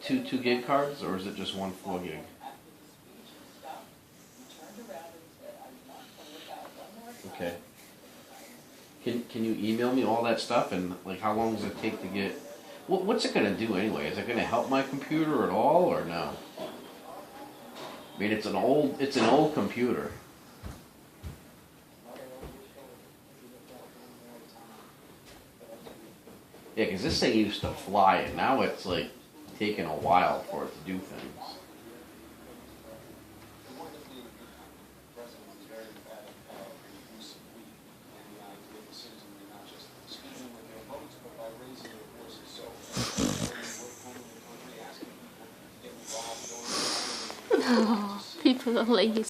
two gig cards, or is it just one 4 gig? Okay. Can you email me all that stuff, and like how long does it take to get? What's it gonna do anyway? Is it gonna help my computer at all, or no? I mean, it's an old computer. Yeah, because this thing used to fly, and now it's like taking a while for it to do things. People are lazy.